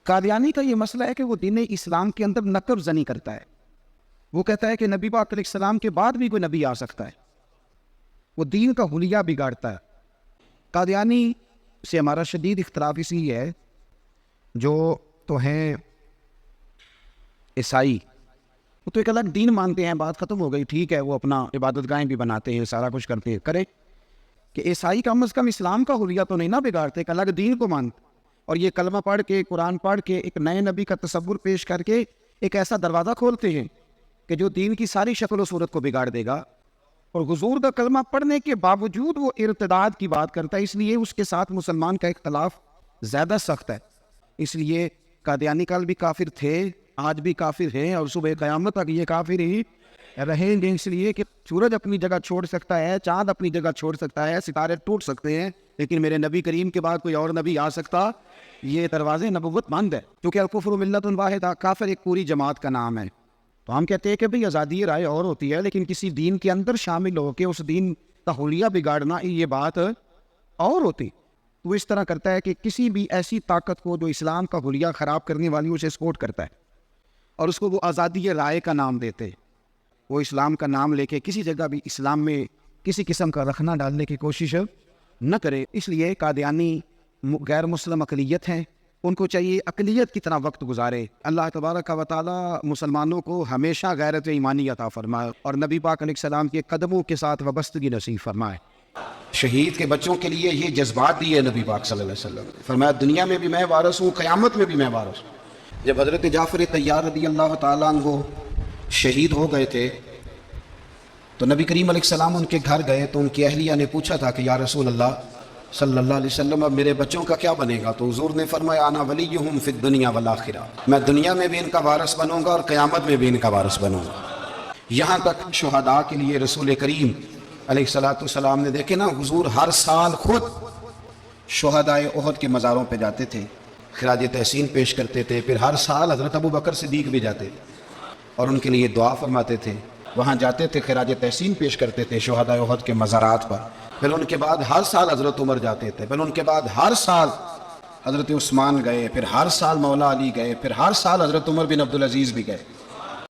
قادیانی کا یہ مسئلہ ہے کہ وہ دین اسلام کے اندر نقب زنی کرتا ہے. وہ کہتا ہے کہ نبی پاک علیہ السلام کے بعد بھی کوئی نبی آ سکتا ہے. وہ دین کا حلیہ بگاڑتا ہے. قادیانی سے ہمارا شدید اختلاف اس لیے ہے، جو تو ہیں عیسائی، وہ تو ایک الگ دین مانتے ہیں، بات ختم ہو گئی، ٹھیک ہے، وہ اپنا عبادت گاہیں بھی بناتے ہیں، سارا کچھ کرتے ہیں، کرے کہ عیسائی کم از کم اسلام کا حلیہ تو نہیں نہ بگاڑتے، ایک الگ دین کو مانتے، اور یہ کلمہ پڑھ کے، قرآن پڑھ کے، ایک نئے نبی کا تصور پیش کر کے ایک ایسا دروازہ کھولتے ہیں کہ جو دین کی ساری شکل و صورت کو بگاڑ دے گا. اور حضور کا کلمہ پڑھنے کے باوجود وہ ارتداد کی بات کرتا ہے، اس لیے اس کے ساتھ مسلمان کا اختلاف زیادہ سخت ہے. اس لیے قادیانی کل بھی کافر تھے، آج بھی کافر ہیں، اور صبح قیامت تک یہ کافر ہی رہیں گے. اس لیے کہ سورج اپنی جگہ چھوڑ سکتا ہے، چاند اپنی جگہ چھوڑ سکتا ہے، ستارے ٹوٹ سکتے ہیں، لیکن میرے نبی کریم کے بعد کوئی اور نبی آ سکتا، یہ دروازے نبوت بند ہے. کیونکہ الکفر ملت واحد، کافر ایک پوری جماعت کا نام ہے. تو ہم کہتے ہیں کہ بھئی آزادی رائے اور ہوتی ہے، لیکن کسی دین کے اندر شامل ہو کے اس دین کا حلیہ بگاڑنا، یہ بات اور ہوتی. وہ اس طرح کرتا ہے کہ کسی بھی ایسی طاقت کو جو اسلام کا حلیہ خراب کرنے والی، اسے سپورٹ کرتا ہے، اور اس کو وہ آزادی رائے کا نام دیتے. وہ اسلام کا نام لے کے کسی جگہ بھی اسلام میں کسی قسم کا رخنہ ڈالنے کی کوشش نہ کرے. اس لیے قادیانی غیر مسلم اقلیت ہیں، ان کو چاہیے اقلیت کی طرح وقت گزارے. اللہ تبارک و تعالی مسلمانوں کو ہمیشہ غیرت ایمانی عطا فرمائے، اور نبی پاک علیہ السلام کے قدموں کے ساتھ وابستگی نصیب فرمائے. شہید کے بچوں کے لیے یہ جذبات دیے نبی پاک صلی اللہ علیہ وسلم، فرمایا دنیا میں بھی میں وارث ہوں، قیامت میں بھی میں وارث ہوں. جب حضرت جعفر طیار رضی اللہ تعالیٰ عنہ شہید ہو گئے تھے تو نبی کریم علیہ السلام ان کے گھر گئے تو ان کی اہلیہ نے پوچھا تھا کہ یا رسول اللہ صلی اللہ علیہ وسلم اب میرے بچوں کا کیا بنے گا؟ تو حضور نے فرمایا انا ولیہم فی الدنیا والآخرہ، میں دنیا میں بھی ان کا وارث بنوں گا اور قیامت میں بھی ان کا وارث بنوں گا. یہاں تک شہداء کے لیے رسول کریم علیہ السلام نے دیکھے نا، حضور ہر سال خود شہداء احد کے مزاروں پہ جاتے تھے، خراج تحسین پیش کرتے تھے. پھر ہر سال حضرت ابو بکر صدیق بھی جاتے اور ان کے لیے دعا فرماتے تھے. وہاں جاتے تھے، خراج تحسین پیش کرتے تھے شہداء احد کے مزارات پر. پھر ان کے بعد ہر سال حضرت عمر جاتے تھے، پھر ان کے بعد ہر سال حضرت عثمان گئے، پھر ہر سال مولا علی گئے، پھر ہر سال حضرت عمر بن عبدالعزیز بھی گئے.